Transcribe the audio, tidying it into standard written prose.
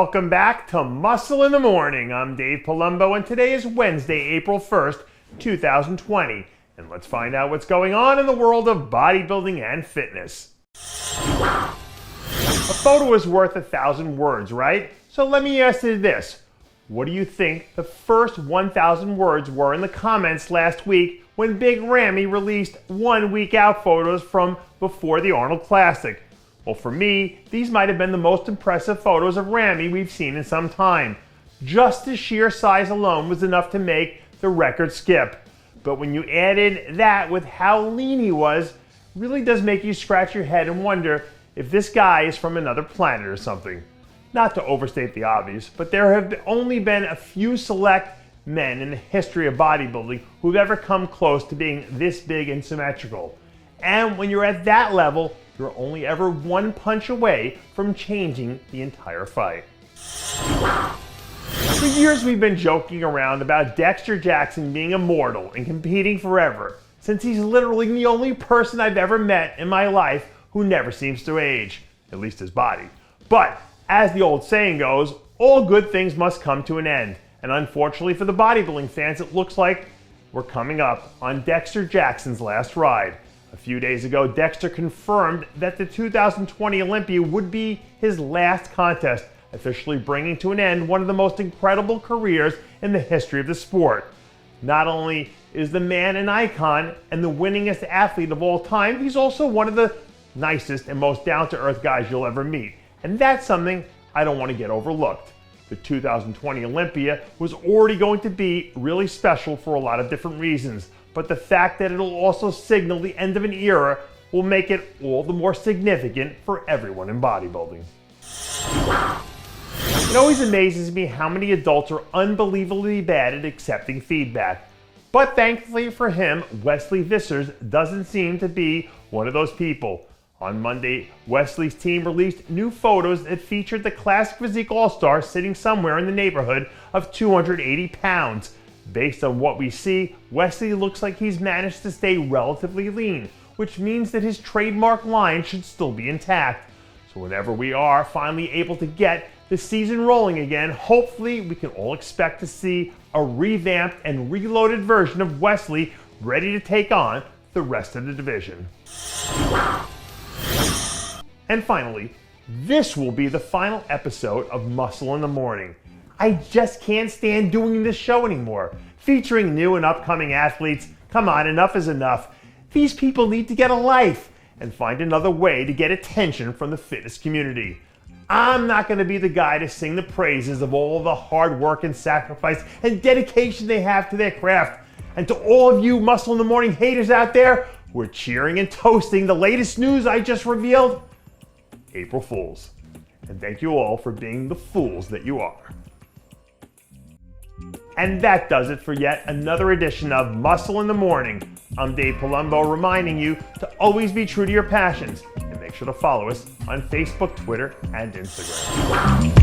Welcome back to Muscle in the Morning. I'm Dave Palumbo, and today is Wednesday, April 1st, 2020. And let's find out what's going on in the world of bodybuilding and fitness. A photo is worth 1,000 words, right? So let me ask you this. What do you think the first 1,000 words were in the comments last week when Big Ramy released 1 week out photos from before the Arnold Classic? Well, for me, these might have been the most impressive photos of Ramy we've seen in some time. Just his sheer size alone was enough to make the record skip. But when you add in that with how lean he was, it really does make you scratch your head and wonder if this guy is from another planet or something. Not to overstate the obvious, but there have only been a few select men in the history of bodybuilding who've ever come close to being this big and symmetrical. And when you're at that level, you're only ever one punch away from changing the entire fight. For years we've been joking around about Dexter Jackson being immortal and competing forever, since he's literally the only person I've ever met in my life who never seems to age, at least his body. But as the old saying goes, all good things must come to an end. And unfortunately for the bodybuilding fans, it looks like we're coming up on Dexter Jackson's last ride. A few days ago, Dexter confirmed that the 2020 Olympia would be his last contest, officially bringing to an end one of the most incredible careers in the history of the sport. Not only is the man an icon and the winningest athlete of all time, he's also one of the nicest and most down-to-earth guys you'll ever meet. And that's something I don't want to get overlooked. The 2020 Olympia was already going to be really special for a lot of different reasons, but the fact that it'll also signal the end of an era will make it all the more significant for everyone in bodybuilding. It always amazes me how many adults are unbelievably bad at accepting feedback. But thankfully for him, Wesley Vissers doesn't seem to be one of those people. On Monday, Wesley's team released new photos that featured the Classic Physique All-Star sitting somewhere in the neighborhood of 280 pounds. Based on what we see, Wesley looks like he's managed to stay relatively lean, which means that his trademark line should still be intact. So whenever we are finally able to get the season rolling again, hopefully we can all expect to see a revamped and reloaded version of Wesley ready to take on the rest of the division. And finally, this will be the final episode of Muscle in the Morning. I just can't stand doing this show anymore. Featuring new and upcoming athletes. Come on, enough is enough. These people need to get a life and find another way to get attention from the fitness community. I'm not going to be the guy to sing the praises of all the hard work and sacrifice and dedication they have to their craft. And to all of you Muscle in the Morning haters out there who are cheering and toasting the latest news I just revealed, April Fools. And thank you all for being the fools that you are. And that does it for yet another edition of Muscle in the Morning. I'm Dave Palumbo, reminding you to always be true to your passions and make sure to follow us on Facebook, Twitter, and Instagram.